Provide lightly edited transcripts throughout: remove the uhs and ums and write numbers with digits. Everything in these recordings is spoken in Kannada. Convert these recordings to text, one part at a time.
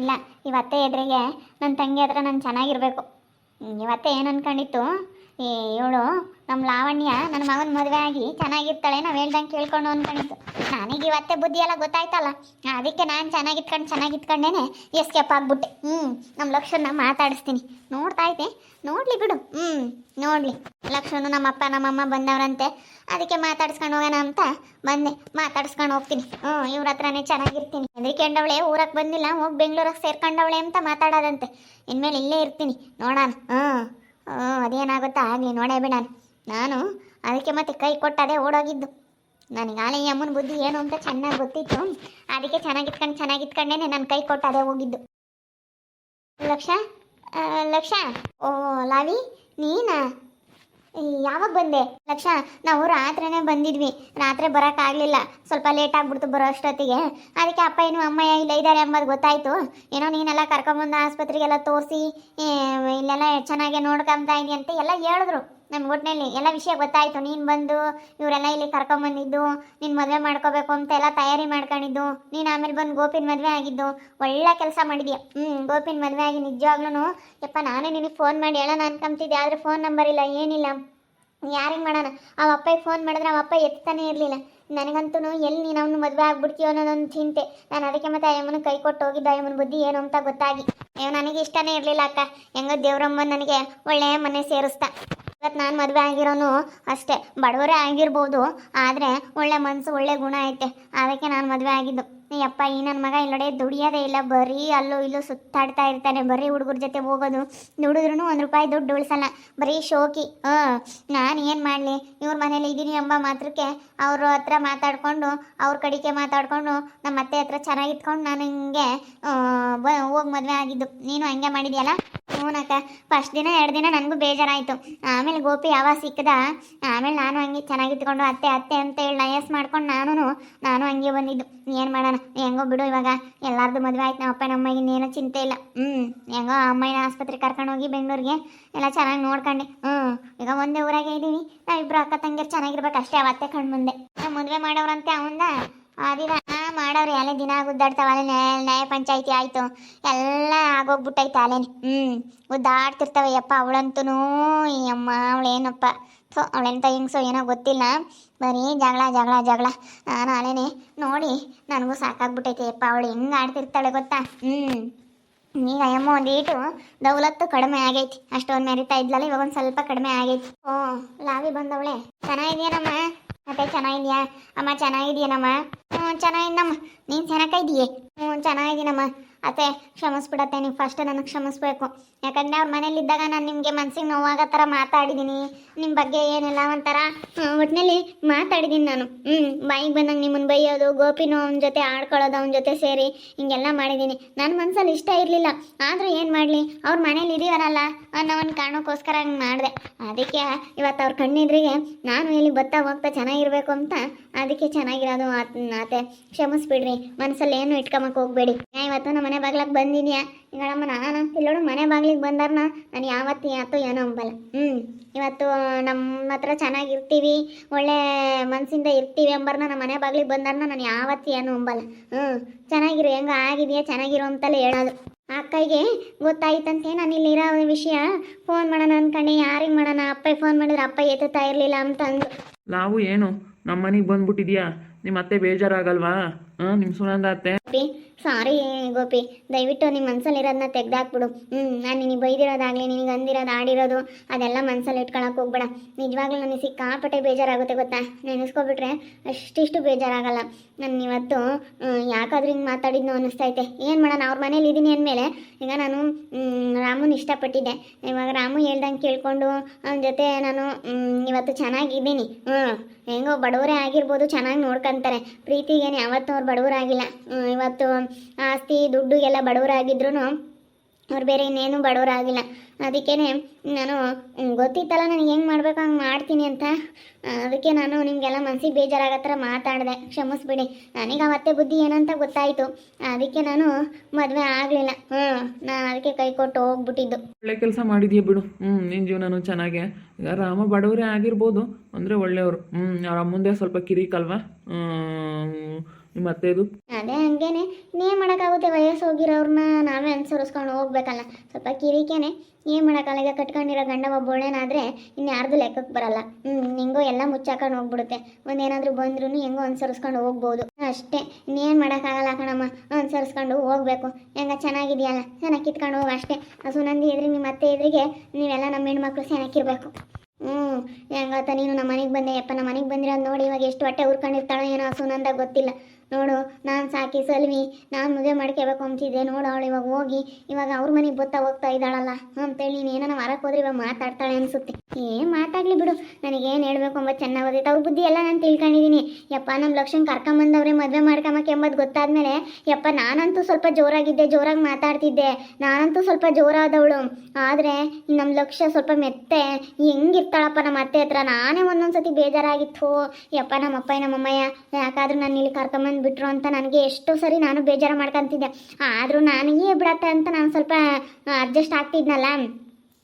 ಇಲ್ಲ, ಇವತ್ತೇ ಎದುರಿಗೆ ನನ್ನ ತಂಗಿ ಹತ್ರ ನಾನು ಚೆನ್ನಾಗಿರಬೇಕು. ಇವತ್ತೇ ಏನು ಅನ್ಕೊಂಡಿತ್ತು, ಇವಳು ನಮ್ಮ ಲಾವಣ್ಯ ನನ್ನ ಮಗನ ಮದುವೆ ಆಗಿ ಚೆನ್ನಾಗಿರ್ತಾಳೆ, ನಾವು ಹೇಳ್ದಂಗೆ ಕೇಳ್ಕೊಂಡು ಅನ್ಕೊಂಡಿತ್ತು. ನನಗೆ ಇವತ್ತೇ ಬುದ್ಧಿ ಎಲ್ಲ ಗೊತ್ತಾಯ್ತಲ್ಲ, ಅದಕ್ಕೆ ನಾನು ಚೆನ್ನಾಗಿತ್ಕೊಂಡೇನೆ ಎಸ್ಕೇಪ್ ಆಗ್ಬಿಟ್ಟೆ. ನಮ್ಮ ಲಕ್ಷ್ಮಣ ಮಾತಾಡಿಸ್ತೀನಿ, ನೋಡ್ತಾ ಇದ್ದೆ, ನೋಡಲಿ ಬಿಡು. ನೋಡಲಿ, ಲಕ್ಷ್ಮಣ ನಮ್ಮಪ್ಪ ನಮ್ಮಮ್ಮ ಬಂದವರಂತೆ, ಅದಕ್ಕೆ ಮಾತಾಡ್ಸ್ಕೊಂಡು ಹೋಗೋಣ ಅಂತ ಬಂದೆ. ಮಾತಾಡ್ಸ್ಕೊಂಡು ಹೋಗ್ತೀನಿ. ಇವ್ರ ಹತ್ರನೇ ಚೆನ್ನಾಗಿರ್ತೀನಿ. ಹೆದರಿಕೊಂಡವಳೆ ಊರಕ್ಕೆ ಬಂದಿಲ್ಲ, ಹೋಗಿ ಬೆಂಗಳೂರಿಗೆ ಸೇರ್ಕೊಂಡವಳೆ ಅಂತ ಮಾತಾಡೋದಂತೆ. ಇನ್ಮೇಲೆ ಇಲ್ಲೇ ಇರ್ತೀನಿ, ನೋಡೋಣ. ಅದೇನಾಗುತ್ತಾ ಆಗಲಿ, ನೋಡೇ ಬಿಡೋಣ. ನಾನು ಅದಕ್ಕೆ ಮತ್ತೆ ಕೈ ಕೊಟ್ಟದೆ ಓಡೋಗಿದ್ದು. ನನಗೆ ಆಲೆ ಈ ಅಮ್ಮನ ಬುದ್ಧಿ ಏನು ಅಂತ ಚೆನ್ನಾಗಿ ಗೊತ್ತಿತ್ತು, ಅದಕ್ಕೆ ಚೆನ್ನಾಗಿತ್ಕೊಂಡೇನೆ ನನ್ನ ಕೈ ಕೊಟ್ಟದೆ ಹೋಗಿದ್ದು. ಲಕ್ಷ ಓ ಲಾವಿ, ನೀನಾ? ಯಾವಾಗ ಬಂದೆ? ಲಕ್ಷ, ನಾವು ರಾತ್ರಿನೇ ಬಂದಿದ್ವಿ. ರಾತ್ರಿ ಬರೋಕ್ಕಾಗಲಿಲ್ಲ, ಸ್ವಲ್ಪ ಲೇಟ್ ಆಗ್ಬಿಡ್ತು ಬರೋ ಅಷ್ಟೊತ್ತಿಗೆ. ಅದಕ್ಕೆ ಅಪ್ಪ ಏನು ಅಮ್ಮಯ್ಯ ಇಲ್ಲ ಇದ್ದಾರೆ ಎಂಬುದು ಗೊತ್ತಾಯಿತು. ಏನೋ ನೀನೆಲ್ಲ ಕರ್ಕೊಂಬಂದು ಆಸ್ಪತ್ರೆಗೆಲ್ಲ ತೋರಿಸಿ ಇಲ್ಲೆಲ್ಲ ಚೆನ್ನಾಗಿ ನೋಡ್ಕೊಂತ ಇದೀನಿ ಅಂತ ಎಲ್ಲ ಹೇಳಿದ್ರು. ನಮ್ಮ ಒಟ್ಟಿನಲ್ಲಿ ಎಲ್ಲ ವಿಷಯ ಗೊತ್ತಾಯಿತು. ನೀನು ಬಂದು ಇವರೆಲ್ಲ ಇಲ್ಲಿ ಕರ್ಕೊಂಬಂದಿದ್ದು, ನೀನು ಮದುವೆ ಮಾಡ್ಕೋಬೇಕು ಅಂತ ಎಲ್ಲ ತಯಾರಿ ಮಾಡ್ಕೊಂಡಿದ್ದು. ನೀನು ಆಮೇಲೆ ಬಂದು ಗೋಪಿನ ಮದುವೆ ಆಗಿದ್ದು, ಒಳ್ಳೆ ಕೆಲಸ ಮಾಡಿದ್ಯಾ. ಗೋಪಿನ ಮದುವೆ ಆಗಿ ನಿಜವಾಗ್ಲೂ ಯಪ್ಪ, ನಾನೇ ನಿನಗೆ ಫೋನ್ ಮಾಡಿ ಹೇಳೋಣ ಅನ್ಕೊಂತಿದ್ದೆ, ಆದರೆ ಫೋನ್ ನಂಬರ್ ಇಲ್ಲ, ಏನಿಲ್ಲ. ಯಾರಿಗೆ ಮಾಡೋಣ? ಅವ ಅಪ್ಪಗೆ ಫೋನ್ ಮಾಡಿದ್ರೆ ಅವ ಅಪ್ಪ ಎತ್ತಾನೇ ಇರಲಿಲ್ಲ. ನನಗಂತೂ ಎಲ್ಲಿ ನೀನು ಅವನು ಮದುವೆ ಆಗ್ಬಿಡ್ತೀಯೋ ಅನ್ನೋದೊಂದು ಚಿಂತೆ. ನಾನು ಅದಕ್ಕೆ ಮತ್ತೆ ಅಯ್ಯಮ್ಮನ ಕೈ ಕೊಟ್ಟು ಹೋಗಿದ್ದ, ಅಯ್ಯಮ್ಮನ ಬುದ್ಧಿ ಏನು ಅಂತ ಗೊತ್ತಾಗಿ. ನನಗೆ ಇಷ್ಟನೇ ಇರಲಿಲ್ಲ ಅಕ್ಕ. ಹೆಂಗೋ ದೇವ್ರಮ್ಮ ನನಗೆ ಒಳ್ಳೆಯ ಮನೆ ಸೇರಿಸ್ತಾ. ಇವತ್ತು ನಾನು ಮದುವೆ ಆಗಿರೋನು ಅಷ್ಟೇ, ಬಡವರೇ ಆಗಿರ್ಬೋದು, ಆದರೆ ಒಳ್ಳೆ ಮನಸ್ಸು ಒಳ್ಳೆ ಗುಣ ಐತೆ, ಅದಕ್ಕೆ ನಾನು ಮದುವೆ ಆಗಿದ್ದು. ಯಪ್ಪ, ಈ ನನ್ನ ಮಗ ಇಲ್ಲಡೆ ದುಡಿಯೋದೇ ಇಲ್ಲ, ಬರೀ ಅಲ್ಲೂ ಇಲ್ಲೂ ಸುತ್ತಾಡ್ತಾ ಇರ್ತಾನೆ, ಬರೀ ಹುಡುಗರ ಜೊತೆ ಹೋಗೋದು. ದುಡಿದ್ರೂ ₹1 ದುಡ್ಡು ಉಳಿಸಲ್ಲ, ಬರೀ ಶೋಕಿ. ನಾನು ಏನು ಮಾಡಲಿ, ಇವ್ರ ಮನೇಲಿ ಇದ್ದೀನಿ ಎಂಬ ಮಾತ್ರಕ್ಕೆ ಅವ್ರ ಹತ್ರ ಮಾತಾಡಿಕೊಂಡು, ಅವ್ರ ಕಡೆಗೆ ಮಾತಾಡಿಕೊಂಡು, ನಮ್ಮ ಅತ್ತೆ ಹತ್ರ ಚೆನ್ನಾಗಿತ್ಕೊಂಡು ನಾನು ಹಿಂಗೆ ಹೋಗಿ ಮದುವೆ ಆಗಿದ್ದು. ನೀನು ಹಂಗೆ ಮಾಡಿದ್ಯಲ್ಲ? ಹ್ಞೂನಕ್ಕ. ಫಸ್ಟ್ ದಿನ 2 ದಿನ ನನಗೂ ಬೇಜಾರಾಯಿತು. ಆಮೇಲೆ ಗೋಪಿ ಯಾವಾಗ ಸಿಕ್ಕದ, ಆಮೇಲೆ ನಾನು ಹಂಗೆ ಚೆನ್ನಾಗಿತ್ಕೊಂಡು ಅತ್ತೆ ಅಂತ ಹೇಳಿ ನಯಸ್ ಮಾಡ್ಕೊಂಡು ನಾನು ಹಂಗೆ ಬಂದಿದ್ದು. ಏನು ಮಾಡೋಣ, ಹೆಂಗೋ ಬಿಡು, ಇವಾಗ ಎಲ್ಲಾರ್ದು ಮದುವೆ ಆಯ್ತು. ನಮ್ಮ ಅಪ್ಪ ನಮ್ಮಗಿನ ಇನ್ನೇನೋ ಚಿಂತೆ ಇಲ್ಲ. ಹೆಂಗೋ ಅಮ್ಮನ ಆಸ್ಪತ್ರೆಗೆ ಕರ್ಕೊಂಡು ಹೋಗಿ ಬೆಂಗಳೂರಿಗೆ ಎಲ್ಲ ಚೆನ್ನಾಗಿ ನೋಡ್ಕೊಂಡೆ. ಈಗ ಒಂದೇ ಊರಾಗೆ ಇದ್ದೀವಿ, ನಾವಿಬ್ರು ಅಕ್ಕ ತಂಗಿರು ಚೆನ್ನಾಗಿರ್ಬೇಕು ಅಷ್ಟೇ. ಅವತ್ತೆ ಕಣ್ಣು ಮುಂದೆ ಮದುವೆ ಮಾಡೋರಂತೆ ಅವಂದ ಅದಿನ ಮಾಡವ್ರಿ. ಅಲ್ಲೇ ದಿನ ಗುದ್ದಾಡ್ತಾವ, ಅಲ್ಲೇ ನ್ಯಾಯ ಪಂಚಾಯಿತಿ ಆಯಿತು, ಎಲ್ಲ ಆಗೋಗ್ಬಿಟ್ಟೈತೆ ಅಲ್ಲೇನೆ. ಗುದ್ದಾಡ್ತಿರ್ತವೆ ಯಪ್ಪ. ಅವಳಂತೂ ಈ ಅಮ್ಮ ಅವಳೇನಪ್ಪ, ಅವಳೆಂತ ಹಿಂಗ್ಸೋ ಏನೋ ಗೊತ್ತಿಲ್ಲ, ಬರೀ ಜಗಳ. ನಾನು ಅಲ್ಲೇನೆ ನೋಡಿ ನನಗೂ ಸಾಕಾಗ್ಬಿಟ್ಟೈತೆ ಯಪ್ಪ. ಅವಳು ಹೆಂಗೆ ಆಡ್ತಿರ್ತಾಳೆ ಗೊತ್ತಾ? ಈಗ ಅಯ್ಯಮ್ಮ ಒಂದೀಟು ದೌಲತ್ತು ಕಡಿಮೆ ಆಗೈತಿ. ಅಷ್ಟೊಂದು ಮೆರಿತಾ ಇದ್ಲಲ್ಲ, ಇವಾಗ ಒಂದು ಸ್ವಲ್ಪ ಕಡಿಮೆ ಆಗೈತಿ. ಲಾವಿ ಬಂದವಳೆ. ಚೆನ್ನಾಗಿದೆಯೇನಮ್ಮ? ಮತ್ತೆ ಚೆನ್ನಾಗಿದ್ಯಾ ಅಮ್ಮ? ಚೆನ್ನಾಗಿದೆಯೇನಮ್ಮ? ಚೆನ್ನಾಗಿದ್ದಮ್ಮ. ನೀನು ಚೆನ್ನಾಗಿದೆಯೇ? ಚೆನ್ನಾಗಿದ್ದೀನಮ್ಮ. ಅತ್ತೆ ಕ್ಷಮಿಸ್ಬಿಡತ್ತೆ, ನೀವು ಫಸ್ಟ್ ನನಗೆ ಕ್ಷಮಿಸ್ಬೇಕು. ಯಾಕಂದರೆ ಅವ್ರ ಮನೇಲಿದ್ದಾಗ ನಾನು ನಿಮಗೆ ಮನ್ಸಿಗೆ ನೋವಾಗೋ ಥರ ಮಾತಾಡಿದ್ದೀನಿ. ನಿಮ್ಮ ಬಗ್ಗೆ ಏನೆಲ್ಲ ಒಂಥರ ಒಟ್ಟಿನಲ್ಲಿ ಮಾತಾಡಿದ್ದೀನಿ ನಾನು. ಬಾಯಿಗೆ ಬಂದಂಗೆ ನಿಮ್ಮನ್ನು ಬೈಯೋದು, ಗೋಪಿನೂ ಅವನ ಜೊತೆ ಆಡ್ಕೊಳ್ಳೋದು, ಅವನ ಜೊತೆ ಸೇರಿ ಹಿಂಗೆಲ್ಲ ಮಾಡಿದ್ದೀನಿ. ನನ್ನ ಮನಸ್ಸಲ್ಲಿ ಇಷ್ಟ ಇರಲಿಲ್ಲ, ಆದರೂ ಏನು ಮಾಡಲಿ, ಅವ್ರ ಮನೇಲಿ ಇದೀವನಲ್ಲ ಅನ್ನೋ ಒಂದು ಕಾರಣಕ್ಕೋಸ್ಕರ ಹಂಗೆ ಮಾಡಿದೆ. ಅದಕ್ಕೆ ಇವತ್ತು ಅವ್ರ ಕಣ್ಣೆದ್ರಿಗೆ ನಾನು ಇಲ್ಲಿ ಹೋಗ್ತಾ ಚೆನ್ನಾಗಿರ್ಬೇಕು ಅಂತ, ಅದಕ್ಕೆ ಚೆನ್ನಾಗಿರೋದು. ಆತೆ ಕ್ಷಮಿಸ್ಬಿಡ್ರಿ, ಮನಸ್ಸಲ್ಲಿ ಏನು ಇಟ್ಕೊಂಬಕ್ಕೆ ಹೋಗಬೇಡಿ. ಇವತ್ತು ನಮ್ಮ ಮನೆ ಬಾಗ್ಲಾಗ ಬಂದಿದ್ಯಾ ಹಿಂಗಳಮ್ಮ, ನಾನು ಇಲ್ಲೋಡು ಮನೆ ಬಾಗ್ಲಿಗೆ ಬಂದಾರನ ನಾನು ಯಾವತ್ತು ಯಾತೋ ಏನೋ ಅಂಬಲ್ಲ. ಇವತ್ತು ನಮ್ಮ ಹತ್ರ ಚೆನ್ನಾಗಿರ್ತೀವಿ, ಒಳ್ಳೆ ಮನಸ್ಸಿಂದ ಇರ್ತೀವಿ ಅಂಬರ್ನ ನಮ್ಮ ಮನೆ ಬಾಗ್ಲಿಗೆ ಬಂದಾರನ ನಾನು ಯಾವತ್ತು ಏನೋ ಅಂಬಲ್ಲ. ಚೆನ್ನಾಗಿರು, ಹೆಂಗ ಆಗಿದೆಯಾ ಚೆನ್ನಾಗಿರು ಅಂತಲೇ ಹೇಳೋದು. ಆ ಅಕ್ಕಗೆ ಗೊತ್ತಾಯ್ತಂತೆ ನಾನು ಇಲ್ಲಿರೋ ವಿಷಯ. ಫೋನ್ ಮಾಡೋಣ ಅಂದ್ಕೊಂಡೆ, ಯಾರಿಗೆ ಮಾಡೋಣ, ಅಪ್ಪಗೆ ಫೋನ್ ಮಾಡಿದ್ರೆ ಅಪ್ಪ ಎತ್ತುತ್ತಾ ಇರಲಿಲ್ಲ ಅಂತ ಅಂದು. ನಾನು ಏನು ನಮ್ಮ ಮನೆಗೆ ಬಂದ್ಬಿಟ್ಟಿದ್ಯಾ, ನಿಮ್ಮ ಅತ್ತೆ ಬೇಜಾರಾಗಲ್ವಾ? ನಿಮ್ಮ ಸುನಂದ ಅತ್ತೆ. ಸಾರಿ ಗೋಪಿ, ದಯವಿಟ್ಟು ನಿಮ್ಮ ಮನಸ್ಸಲ್ಲಿರೋದನ್ನ ತೆಗ್ದಾಕ್ಬಿಡು. ನಾನು ನಿನಗೆ ಬೈದಿರೋದಾಗಲಿ, ನಿನಗೆ ಅಂದಿರೋದು ಆಡಿರೋದು ಅದೆಲ್ಲ ಮನಸ್ಸಲ್ಲಿ ಇಟ್ಕೊಳಕ್ಕೆ ಹೋಗ್ಬೇಡ. ನಿಜವಾಗ್ಲೂ ನನಗೆ ಸಿಕ್ಕಾಪಟ್ಟೆ ಬೇಜಾರಾಗುತ್ತೆ ಗೊತ್ತಾ. ನೆನೆಸ್ಕೊಬಿಟ್ರೆ ಅಷ್ಟಿಷ್ಟು ಬೇಜಾರಾಗಲ್ಲ. ನಾನು ಇವತ್ತು ಯಾಕಾದ್ರೂ ಹಿಂಗೆ ಮಾತಾಡಿದ್ನೋ ಅನ್ನಿಸ್ತೈತೆ. ಏನು ಮಾಡೋಣ, ಅವ್ರ ಮನೇಲಿ ಇದ್ದೀನಿ ಅಂದಮೇಲೆ ಈಗ ನಾನು ರಾಮುನ ಇಷ್ಟಪಟ್ಟಿದ್ದೆ. ಇವಾಗ ರಾಮು ಹೇಳ್ದಂಗೆ ಕೇಳಿಕೊಂಡು ಅವನ ಜೊತೆ ನಾನು ಇವತ್ತು ಚೆನ್ನಾಗಿದ್ದೀನಿ. ಹೆಂಗೋ ಬಡವರೇ ಆಗಿರ್ಬೋದು, ಚೆನ್ನಾಗಿ ನೋಡ್ಕೊತಾರೆ. ಪ್ರೀತಿಗೇನೆ ಯಾವತ್ತೂ ಅವ್ರು ಬಡವರಾಗಿಲ್ಲ. ಇವತ್ತು ಆಸ್ತಿ ದುಡ್ಡುಗೆಲ್ಲ ಬಡವರಾಗಿದ್ರು ಅವ್ರು ಬೇರೆ ಇನ್ನೇನು ಬಡವರಾಗಿಲ್ಲ. ಅದಕ್ಕೇ ನಾನು ಗೊತ್ತಿತ್ತಲ್ಲ ನನಗೆ ಹೆಂಗೆ ಮಾಡ್ಬೇಕು ಹಂಗೆ ಮಾಡ್ತೀನಿ ಅಂತ. ಅದಕ್ಕೆ ನಾನು ನಿಮಗೆಲ್ಲ ಮನಸ್ಸಿಗೆ ಬೇಜಾರಾಗೋ ಥರ ಮಾತಾಡಿದೆ, ಕ್ಷಮಿಸ್ಬಿಡಿ. ನನಗೆ ಅವತ್ತೆ ಬುದ್ಧಿ ಏನಂತ ಗೊತ್ತಾಯಿತು, ಅದಕ್ಕೆ ನಾನು ಮದುವೆ ಆಗಲಿಲ್ಲ. ನಾನು ಅದಕ್ಕೆ ಕೈ ಕೊಟ್ಟು ಹೋಗ್ಬಿಟ್ಟಿದ್ದು. ಒಳ್ಳೆ ಕೆಲಸ ಮಾಡಿದ್ಯಾ ಬಿಡು. ನಿನ್ನ ಜೀವನನೂ ಚೆನ್ನಾಗೆ. ಈಗ ರಾಮ ಬಡವರೇ ಆಗಿರ್ಬೋದು ಅಂದರೆ ಒಳ್ಳೆಯವರು. ಅವ್ರ ಮುಂದೆ ಸ್ವಲ್ಪ ಕಿರಿಕಲ್ವಾ, ನಿಮ್ಮ ಅತ್ತೆದು? ಅದೇ ಹಂಗೇನೆ, ಇನ್ನೇನು ಮಾಡೋಕ್ಕಾಗುತ್ತೆ, ವಯಸ್ಸು ಹೋಗಿರೋರನ್ನ ನಾವೇ ಅನುಸರಿಸ್ಕೊಂಡು ಹೋಗ್ಬೇಕಲ್ಲ. ಸ್ವಲ್ಪ ಕಿರಿಕೆನೆ, ಏನು ಮಾಡೋಕ್ಕಲ್ಲ. ಈಗ ಕಟ್ಕೊಂಡಿರೋ ಗಂಡ ಒಬ್ಬ ಒಳ್ಳೆನಾದರೆ ಇನ್ಯಾರ್ದು ಲೆಕ್ಕಕ್ಕೆ ಬರಲ್ಲ. ಹಿಂಗೋ ಎಲ್ಲ ಮುಚ್ಚಾಕೊಂಡು ಹೋಗ್ಬಿಡುತ್ತೆ. ಒಂದೇನಾದರೂ ಬಂದ್ರೂ ಹೆಂಗೋ ಅನುಸರಿಸ್ಕೊಂಡು ಹೋಗ್ಬೋದು ಅಷ್ಟೇ. ಇನ್ನೇನು ಮಾಡೋಕ್ಕಾಗಲ್ಲ ಕಣಮ್ಮ, ಅನುಸರಿಸ್ಕೊಂಡು ಹೋಗ್ಬೇಕು. ಹೆಂಗ ಚೆನ್ನಾಗಿದೆಯಲ್ಲ, ಚೆನ್ನಾಗಿ ಕಿತ್ಕೊಂಡು ಹೋಗಿ ಅಷ್ಟೇ. ಸುನಂದಿ ಎದುರಿಗೆ ನಿಮ್ಮ ಅತ್ತೆ ಎದುರಿಗೆ ನೀವೆಲ್ಲ ನಮ್ಮ ಹೆಣ್ಮಕ್ಳು ಚೆನ್ನಾಗಿರ್ಬೇಕು. ಹೆಂಗತ್ತ ನೀನು ನಮ್ಮ ಮನೆಗೆ ಬಂದೆ ಯಪ್ಪ, ನಮ್ಮ ಮನೆಗೆ ಬಂದಿರೋದು ನೋಡಿ ಇವಾಗ ಎಷ್ಟು ಹೊಟ್ಟೆ ಉರ್ಕೊಂಡಿರ್ತಾಳೋ ಏನೋ ಸುನಂದ ಗೊತ್ತಿಲ್ಲ. ನೋಡು, ನಾನು ಸಾಕಿ ಸಲ್ವಿ ನಾನು ಮದುವೆ ಮಾಡ್ಕೋಬೇಕು ಅಂತಿದ್ದೆ. ನೋಡು ಅವಳು ಇವಾಗ ಹೋಗಿ ಇವಾಗ ಅವ್ರ ಮನೆಗೆ ಹೋಗ್ತಾ ಇದ್ದಾಳಲ್ಲ ಅಂತೇಳಿ ನೀನು ಏನೋ ಹೊರಕ್ಕೆ ಹೋದ್ರೆ ಇವಾಗ ಮಾತಾಡ್ತಾಳೆ ಅನಿಸುತ್ತೆ. ಮಾತಾಡಲಿ ಬಿಡು, ನನಗೇನು ಹೇಳಬೇಕು ಅಂಬ ಚೆನ್ನಾಗಿ ಓದೈತೆ. ಅವ್ರ ಬುದ್ಧಿ ಎಲ್ಲ ನಾನು ತಿಳ್ಕೊಂಡಿದ್ದೀನಿ. ಯಪ್ಪ ನಮ್ಮ ಲಕ್ಷ್ಮಣ ಕರ್ಕೊಂಬಂದವ್ರೆ ಮದುವೆ ಮಾಡ್ಕೊಂಬಕ್ಕೆ ಎಂಬುದು ಗೊತ್ತಾದ್ಮೇಲೆ ಯಪ್ಪ ನಾನಂತೂ ಸ್ವಲ್ಪ ಜೋರಾಗಿದ್ದೆ, ಜೋರಾಗಿ ಮಾತಾಡ್ತಿದ್ದೆ, ನಾನಂತೂ ಸ್ವಲ್ಪ ಜೋರಾದವಳು. ಆದರೆ ನಮ್ಮ ಲಕ್ಷ್ಯ ಸ್ವಲ್ಪ ಮೆತ್ತೆ ಹೆಂಗಿರ್ತಾಳಪ್ಪ ನಮ್ಮ ಅತ್ತೆ ಹತ್ರ. ನಾನೇ ಒಂದೊಂದ್ಸತಿ ಬೇಜಾರಾಗಿತ್ತು. ಯಪ್ಪ ನಮ್ಮಪ್ಪ ನಮ್ಮಮ್ಮಯ್ಯ ಯಾಕಾದ್ರೂ ನಾನು ಇಲ್ಲಿ ಕರ್ಕೊಂಬಂದ್ಬಿಟ್ರು ಅಂತ ನನಗೆ ಎಷ್ಟೋ ಸರಿ ನಾನು ಬೇಜಾರು ಮಾಡ್ಕೊತಿದ್ದೆ. ಆದರೂ ನನಗೆ ಬಿಡತ್ತೆ ಅಂತ ನಾನು ಸ್ವಲ್ಪ ಅಡ್ಜಸ್ಟ್ ಆಗ್ತಿದ್ನಲ್ಲ,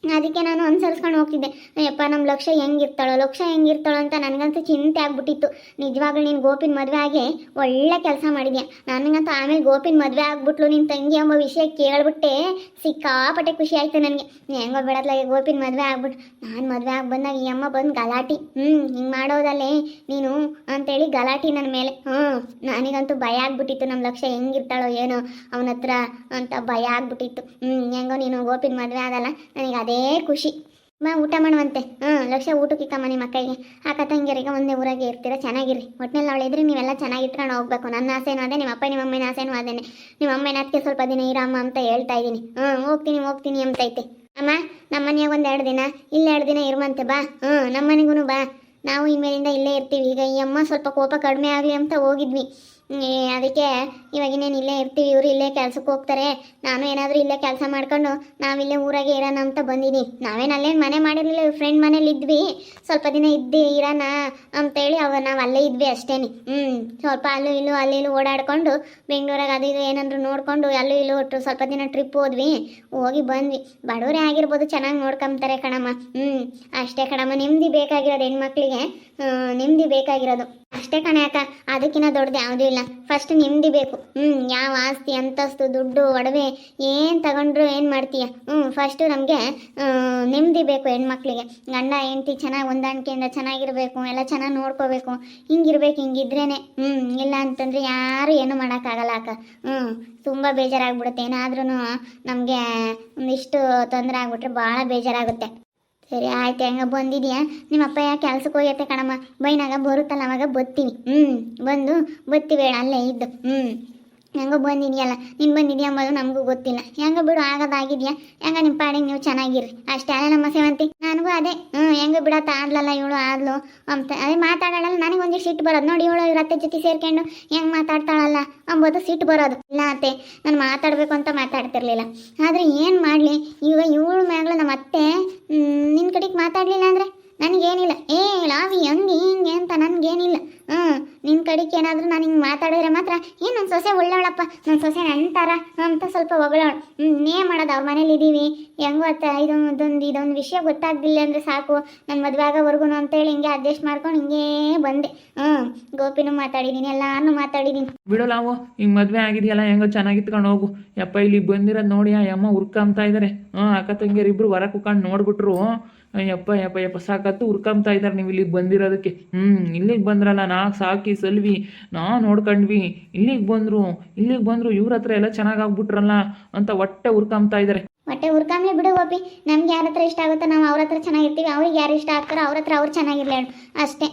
ಅದಕ್ಕೆ ನಾನು ಅನುಸರಿಸ್ಕೊಂಡು ಹೋಗ್ತಿದ್ದೆ. ಯಪ್ಪ ನಮ್ಮ ಲಕ್ಷ್ಯ ಹೆಂಗಿರ್ತಾಳೋ ಅಂತ ನನಗಂತೂ ಚಿಂತೆ ಆಗ್ಬಿಟ್ಟಿತ್ತು. ನಿಜವಾಗ್ಲೂ ನೀನು ಗೋಪಿನ ಮದುವೆ ಆಗಿ ಒಳ್ಳೆ ಕೆಲಸ ಮಾಡಿದ್ಯಾ. ನನಗಂತೂ ಆಮೇಲೆ ಗೋಪಿನ ಮದುವೆ ಆಗ್ಬಿಟ್ಲು ನಿನ್ನ ತಂಗಿ ಎಂಬ ವಿಷಯ ಕೇಳ್ಬಿಟ್ಟೆ ಸಿಕ್ಕಾಪಟ್ಟೆ ಖುಷಿ ಆಯಿತು ನನಗೆ. ಹೆಂಗೋ ಬಿಡತ್ಲಾಗೆ ಗೋಪಿನ ಮದುವೆ ಆಗ್ಬಿಟ್ಟು ನಾನು ಮದುವೆ ಆಗಿ ಬಂದಾಗ ಈ ಅಮ್ಮ ಬಂದು ಗಲಾಟಿ, ಹಿಂಗೆ ಮಾಡೋದಲ್ಲೇ ನೀನು ಅಂತೇಳಿ ಗಲಾಟಿ ನನ್ನ ಮೇಲೆ. ನನಗಂತೂ ಭಯ ಆಗ್ಬಿಟ್ಟಿತ್ತು, ನಮ್ಮ ಲಕ್ಷ್ಯ ಹೆಂಗಿರ್ತಾಳೋ ಏನೋ ಅವನ ಹತ್ರ ಅಂತ ಭಯ ಆಗ್ಬಿಟ್ಟಿತ್ತು. ಹೆಂಗೋ ನೀನು ಗೋಪಿನ ಮದುವೆ ಆದಲ್ಲ, ನನಗೆ ಅದೇ ಖುಷಿ. ಊಟ ಮಾಡುವಂತೆ. ಲಕ್ಷ್ಯ ಊಟಕ್ಕೆ ಕಮ್ಮ ನಿಮ್ಮ ಮಕ್ಕಳಿಗೆ ಅಕ್ಕ ತಂಗಿಯರಿಗೆ ಒಂದೇ ಊರಾಗೆ ಇರ್ತೀರ, ಚೆನ್ನಾಗಿರ್ರಿ. ಒಟ್ಟಿನಲ್ಲಿ ಅವಳಿದ್ರೆ ನೀವೆಲ್ಲ ಚೆನ್ನಾಗಿಟ್ಕೊಂಡು ಹೋಗ್ಬೇಕು. ನನ್ನ ಆಸೆನೂ ಅದೇ, ನಿಮ್ಮ ಅಪ್ಪ ನಿಮ್ಮ ಅಮ್ಮನ ಆಸೆನೂ ಅದೇನೆ. ನಿಮ್ಮ ಅಮ್ಮನ ಅದಕ್ಕೆ ಸ್ವಲ್ಪ ದಿನ ಇರಮ್ಮ ಅಂತ ಹೇಳ್ತಾ ಇದ್ದೀನಿ. ಹೋಗ್ತೀನಿ ಅಂತೈತೆ. ಅಮ್ಮ ನಮ್ಮ ಮನೆಯಾಗ ಒಂದು 2 ದಿನ ಇಲ್ಲಿ 2 ದಿನ ಇರುವಂತೆ ಬಾ. ನಮ್ಮ ಮನೆಗೂ ಬಾ, ನಾವು ಇನ್ಮೇಲಿಂದ ಇಲ್ಲೇ ಇರ್ತೀವಿ. ಈಗ ಈ ಅಮ್ಮ ಸ್ವಲ್ಪ ಕೋಪ ಕಡಿಮೆ ಆಗಲಿ ಅಂತ ಹೋಗಿದ್ವಿ, ಅದಕ್ಕೆ ಇವಾಗಿನೇನು ಇಲ್ಲೇ ಇರ್ತೀವಿ. ಇವರು ಇಲ್ಲೇ ಕೆಲ್ಸಕ್ಕೆ ಹೋಗ್ತಾರೆ, ನಾನು ಏನಾದರೂ ಇಲ್ಲೇ ಕೆಲಸ ಮಾಡ್ಕೊಂಡು ನಾವಿಲ್ಲೇ ಊರಾಗೆ ಇರೋಣ ಅಂತ ಬಂದಿದ್ದೀನಿ. ನಾವೇನು ಅಲ್ಲೇನು ಮನೆ ಮಾಡಿರಲಿಲ್ಲ, ಫ್ರೆಂಡ್ ಮನೇಲಿ ಇದ್ವಿ. ಸ್ವಲ್ಪ ದಿನ ಇರೋಣ ಅಂತೇಳಿ ನಾವು ಅಲ್ಲೇ ಇದ್ವಿ ಅಷ್ಟೇ. ಸ್ವಲ್ಪ ಅಲ್ಲೂ ಇಲ್ಲೂ ಓಡಾಡ್ಕೊಂಡು ಬೆಂಗಳೂರಾಗ ಅದು ಇದು ಏನಾದರೂ ನೋಡಿಕೊಂಡು ಅಲ್ಲೂ ಇಲ್ಲೂ ಒಟ್ಟು ಸ್ವಲ್ಪ ದಿನ ಟ್ರಿಪ್ ಹೋಗಿ ಬಂದ್ವಿ. ಬಡವರೇ ಆಗಿರ್ಬೋದು, ಚೆನ್ನಾಗಿ ನೋಡ್ಕೊಂತಾರೆ ಕಣಮ್ಮ. ಅಷ್ಟೇ ಕಣಮ್ಮ, ನೆಮ್ಮದಿ ಬೇಕಾಗಿರೋದು ಹೆಣ್ಮಕ್ಳಿಗೆ, ನೆಮ್ಮದಿ ಬೇಕಾಗಿರೋದು ಅಷ್ಟೇ ಕಣೆ ಅಕ್ಕ. ಅದಕ್ಕಿಂತ ದೊಡ್ಡದು ಯಾವುದೂ ಇಲ್ಲ. ಫಸ್ಟ್ ನೆಮ್ಮದಿ ಬೇಕು. ಯಾವ ಆಸ್ತಿ ಅಂತಸ್ತು ದುಡ್ಡು ಒಡವೆ ಏನು ತಗೊಂಡ್ರು ಏನು ಮಾಡ್ತೀಯ? ಫಸ್ಟು ನಮಗೆ ನೆಮ್ಮದಿ ಬೇಕು ಹೆಣ್ಮಕ್ಳಿಗೆ. ಗಂಡ ಹೆಂಡತಿ ಚೆನ್ನಾಗಿ ಹೊಂದಾಣಿಕೆಯಿಂದ ಚೆನ್ನಾಗಿರಬೇಕು, ಎಲ್ಲ ಚೆನ್ನಾಗಿ ನೋಡ್ಕೋಬೇಕು. ಹಿಂಗಿರ್ಬೇಕು, ಹಿಂಗಿದ್ರೇನೆ. ಇಲ್ಲ ಅಂತಂದರೆ ಯಾರು ಏನೂ ಮಾಡೋಕ್ಕಾಗಲ್ಲ ಅಕ್ಕ. ತುಂಬ ಬೇಜಾರಾಗ್ಬಿಡುತ್ತೆ. ಏನಾದ್ರೂ ನಮಗೆ ಒಂದಿಷ್ಟು ತೊಂದರೆ ಆಗ್ಬಿಟ್ರೆ ಭಾಳ ಬೇಜಾರಾಗುತ್ತೆ. ಸರಿ ಆಯ್ತು, ಹೆಂಗ ಬಂದಿದ್ಯಾ? ನಿಮ್ಮ ಅಪ್ಪ ಯಾಕೆ ಕೆಲ್ಸಕ್ಕೆ ಹೋಗ್ಯತ್ತೆ ಕಣಮ್ಮ. ಬೈನಾಗ ಬರುತ್ತಲ್ಲ ಅವಾಗ ಬತ್ತೀವಿ. ಬತ್ತೀವಿ ಹೇಳ ಅಲ್ಲೇ ಇದ್ದು. ಹೆಂಗೋ ಬಂದಿದ್ಯಲ್ಲ, ನೀನು ಬಂದಿದ್ಯಾ ಅಂಬೋದು ನಮಗೂ ಗೊತ್ತಿಲ್ಲ. ಹೆಂಗ ಬಿಡು, ಆಗೋದಾಗಿದ್ಯಾ. ಹೆಂಗ ನಿಮ್ಮ ಪಾಡಿಗೆ ನೀವು ಚೆನ್ನಾಗಿರ್ರಿ ಅಷ್ಟೇ ಅಲ್ಲ ನಮ್ಮ ಸೇವಂತಿ. ನನಗೂ ಅದೇ ಹೆಂಗ ಬಿಡತ್ತ, ಆದ್ಲಲ್ಲ ಇವಳು ಆದ್ಲು ಅಂತ ಅದೇ ಮಾತಾಡಲ್ಲ. ನನಗೊಂದಿಷ್ಟು ಸಿಟ್ಟು ಬರೋದು ನೋಡಿ. ಇವಳು ಇವ್ರ ಅತ್ತೆ ಜೊತೆ ಸೇರ್ಕೊಂಡು ಹೆಂಗೆ ಮಾತಾಡ್ತಾಳಲ್ಲ ಅಂಬೋದು ಸಿಟ್ಟು ಬರೋದು. ಇಲ್ಲ ಅತ್ತೆ, ನಾನು ಮಾತಾಡಬೇಕು ಅಂತ ಮಾತಾಡ್ತಿರ್ಲಿಲ್ಲ. ಆದರೆ ಏನು ಮಾಡಲಿ, ಈಗ ಇವಳ ಮ್ಯಾಗ್ಲು ನಮ್ಮ ಅತ್ತೆ ನಿನ್ನ ಕಡೆಗೆ ಮಾತಾಡಲಿಲ್ಲ ಅಂದರೆ ನನಗೇನಿಲ್ಲ. ಲಾವಿ ಹಂಗೆ ಹಿಂಗೆ ಅಂತ ನನಗೇನಿಲ್ಲ. ನಿನ್ನ ಕಡೆಗೆ ಏನಾದರೂ ನಾನು ಹಿಂಗೆ ಮಾತಾಡಿದ್ರೆ ಮಾತ್ರ ಏನು ನನ್ನ ಸೊಸೆ ಒಳ್ಳೆವಳಪ್ಪ, ನನ್ನ ಸೊಸೆ ನಂತರ ಅಂತ ಸ್ವಲ್ಪ ಹೊಗಳವಳು. ಏನು ಮಾಡೋದು, ಅವ್ರ ಮನೇಲಿ ಇದ್ದೀವಿ. ಹೆಂಗೋ ಅತ್ತ ಇದೊಂದು ವಿಷಯ ಗೊತ್ತಾಗ್ದಿಲ್ಲ ಅಂದರೆ ಸಾಕು, ನನ್ನ ಮದುವೆ ಆಗೋವರೆಗೂ ಅಂತೇಳಿ ಹಿಂಗೆ ಅಡ್ಜಸ್ಟ್ ಮಾಡ್ಕೊಂಡು ಹಿಂಗೇ ಬಂದೆ. ಗೋಪಿನೂ ಮಾತಾಡಿದ್ದೀನಿ, ಎಲ್ಲಾನು ಮಾತಾಡಿದ್ದೀನಿ. ಬಿಡೋಲಾವು, ಹಿಂಗೆ ಮದುವೆ ಆಗಿದೆಯಲ್ಲ, ಹೆಂಗೋ ಚೆನ್ನಾಗಿತ್ಕೊಂಡು ಹೋಗು. ಯಪ್ಪ ಇಲ್ಲಿ ಬಂದಿರೋದು ನೋಡಿ ಆ ಅಮ್ಮ ಹುರ್ಕೊಂಬ್ತಾ ಇದ್ದಾರೆ. ಅಕ್ಕ ತಂಗಿಯರಿಬ್ರು ಹೊರ ಕುತ್ಕೊಂಡು ನೋಡ್ಬಿಟ್ರು. ಯಪ್ಪ ಸಾಕತ್ತು ಹುರ್ಕೊಂಬ್ತಾ ಇದ್ದಾರೆ ನೀವು ಇಲ್ಲಿಗೆ ಬಂದಿರೋದಕ್ಕೆ. ಇಲ್ಲಿಗೆ ಬಂದ್ರಲ್ಲ, ನಾಲ್ಕು ಸಾಕಿ ಸಲ್ವಿ ನಾವು ನೋಡ್ಕೊಂಡ್ವಿ. ಇಲ್ಲಿಗೆ ಬಂದರು ಇವ್ರ ಹತ್ರ ಎಲ್ಲ ಚೆನ್ನಾಗಾಗ್ಬಿಟ್ರಲ್ಲ ಅಂತ ಹೊಟ್ಟೆ ಹುರ್ಕೊಂಬ್ತಾ ಇದ್ದಾರೆ. ಹೊಟ್ಟೆ ಹುರ್ಕಾಮ್ಲೆ ಬಿಡು ಗೋಪಿ. ನಮ್ಗೆ ಯಾರ ಹತ್ರ ಇಷ್ಟ ಆಗುತ್ತೋ ನಾವು ಅವ್ರ ಹತ್ರ ಚೆನ್ನಾಗಿರ್ತೀವಿ. ಅವ್ರಿಗೆ ಯಾರು ಇಷ್ಟ ಆಗ್ತಾರೋ ಅವ್ರ ಹತ್ರ ಅವ್ರು ಚೆನ್ನಾಗಿರ್ಲಿ ಅಷ್ಟೇ.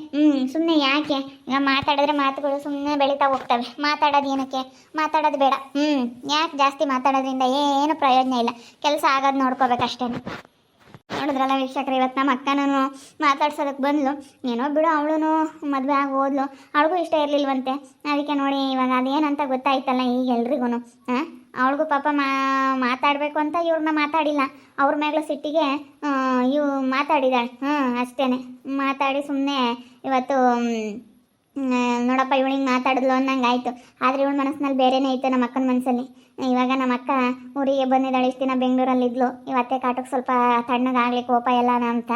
ಸುಮ್ಮನೆ ಯಾಕೆ ಈಗ ಮಾತಾಡಿದ್ರೆ ಮಾತುಗಳು ಸುಮ್ಮನೆ ಬೆಳೀತಾ ಹೋಗ್ತವೆ. ಮಾತಾಡೋದು ಏನಕ್ಕೆ, ಮಾತಾಡೋದು ಬೇಡ. ಯಾಕೆ ಜಾಸ್ತಿ ಮಾತಾಡೋದ್ರಿಂದ ಏನು ಪ್ರಯೋಜನ ಇಲ್ಲ. ಕೆಲಸ ಆಗೋದು ನೋಡ್ಕೋಬೇಕಷ್ಟೇ. ನೋಡಿದ್ರಲ್ಲ ವೀಕ್ಷಕರು, ಇವತ್ತು ನಮ್ಮ ಅಕ್ಕನೂ ಮಾತಾಡ್ಸೋದಕ್ಕೆ ಬಂದ್ಲು. ಏನೋ ಬಿಡು, ಅವಳು ಮದುವೆ ಆಗಿ ಹೋದ್ಲು, ಅವಳಿಗೂ ಇಷ್ಟ ಇರಲಿಲ್ವಂತೆ. ಅದಕ್ಕೆ ನೋಡಿ ಇವಾಗ ಅದೇನಂತ ಗೊತ್ತಾಯ್ತಲ್ಲ ಈಗ ಎಲ್ರಿಗೂ. ಅವಳಿಗೂ ಪಾಪ ಮಾತಾಡಬೇಕು ಅಂತ ಇವ್ರನ್ನ ಮಾತಾಡಿಲ್ಲ, ಅವ್ರ ಮೇಗ್ಲ ಸಿಟ್ಟಿಗೆ ಇವು ಮಾತಾಡಿದಾಳೆ. ಅಷ್ಟೇ ಮಾತಾಡಿ ಸುಮ್ಮನೆ ಇವತ್ತು ನೋಡಪ್ಪ ಇವಳಿಗೆ ಮಾತಾಡಿದ್ಲು ಅನ್ನಂಗೆ ಆಯಿತು. ಆದರೆ ಇವಳ ಮನಸ್ಸಿನಲ್ಲಿ ಬೇರೆನೇ ಇತ್ತು ನಮ್ಮ ಅಕ್ಕನ ಮನಸ್ಸಲ್ಲಿ. ಇವಾಗ ನಮ್ಮ ಅಕ್ಕ ಊರಿಗೆ ಬಂದಿದ್ದಾಳೆ. ಇಷ್ಟು ದಿನ ಬೆಂಗಳೂರಲ್ಲಿದ್ಲು. ಇವತ್ತೆ ಕಾಟಕ್ಕೆ ಸ್ವಲ್ಪ ತಣ್ಣಗಾಗ್ಲಿ ಕೋಪ ಎಲ್ಲನ ಅಂತ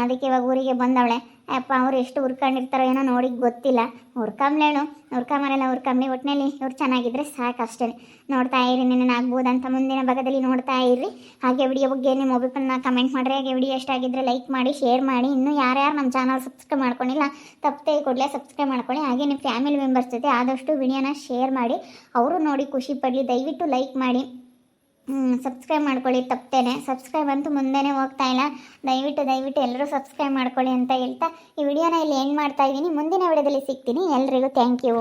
ಅದಕ್ಕೆ ಇವಾಗ ಊರಿಗೆ ಬಂದವಳೆ. ಅಪ್ಪ ಅವ್ರು ಎಷ್ಟು ಹುರ್ಕೊಂಡಿರ್ತಾರೋ ಏನೋ ನೋಡಿ ಗೊತ್ತಿಲ್ಲ. ಹುರ್ಕೊಂಬ್ಲೇಳು, ಹುರ್ಕೊಂಬರಲ್ಲ ಹುರ್ಕೊಂಬಿ. ಒಟ್ಟಿನಲ್ಲಿ ಇವ್ರು ಚೆನ್ನಾಗಿದ್ರೆ ಸಾಕು ಅಷ್ಟೇ. ನೋಡ್ತಾ ಇರಿ, ನಿನ್ನ ಆಗ್ಬೋದಂತ ಮುಂದಿನ ಭಾಗದಲ್ಲಿ ನೋಡ್ತಾ ಇರ್ರಿ. ಹಾಗೆ ವಿಡಿಯೋ ಬಗ್ಗೆ ನಿಮ್ಮ ಒಪಿನಿಯನ್ನ ಕಮೆಂಟ್ ಮಾಡಿರಿ. ಹಾಗೆ ವಿಡಿಯೋ ಎಷ್ಟಾಗಿದ್ದರೆ ಲೈಕ್ ಮಾಡಿ, ಶೇರ್ ಮಾಡಿ. ಇನ್ನೂ ಯಾರ್ಯಾರು ನಮ್ಮ ಚಾನಲ್ ಸಬ್ಸ್ಕ್ರೈಬ್ ಮಾಡ್ಕೊಂಡಿಲ್ಲ ತಪ್ಪದೆ ಕೂಡಲೇ ಸಬ್ಸ್ಕ್ರೈಬ್ ಮಾಡ್ಕೊಳ್ಳಿ. ಹಾಗೆ ನಿಮ್ಮ ಫ್ಯಾಮಿಲಿ ಮೆಂಬರ್ಸ್ ಜೊತೆ ಆದಷ್ಟು ವಿಡಿಯೋನ ಶೇರ್ ಮಾಡಿ, ಅವರು ನೋಡಿ ಖುಷಿ ಪಡಲಿ. ದಯವಿಟ್ಟು ಲೈಕ್ ಮಾಡಿ, ಸಬ್ಸ್ಕ್ರೈಬ್ ಮಾಡ್ಕೊಳ್ಳಿ ತಪ್ಪೇನೆ. ಸಬ್ಸ್ಕ್ರೈಬ್ ಅಂತೂ ಮುಂದೆನೇ ಹೋಗ್ತಾ ಇಲ್ಲ. ದಯವಿಟ್ಟು ಎಲ್ಲರೂ ಸಬ್ಸ್ಕ್ರೈಬ್ ಮಾಡ್ಕೊಳ್ಳಿ ಅಂತ ಹೇಳ್ತಾ ಈ ವಿಡಿಯೋನ ಇಲ್ಲಿ ಎಂಡ್ ಮಾಡ್ತಾ ಇದ್ದೀನಿ. ಮುಂದಿನ ವಿಡಿಯೋದಲ್ಲಿ ಸಿಗ್ತೀನಿ. ಎಲ್ರಿಗೂ ಥ್ಯಾಂಕ್ ಯು.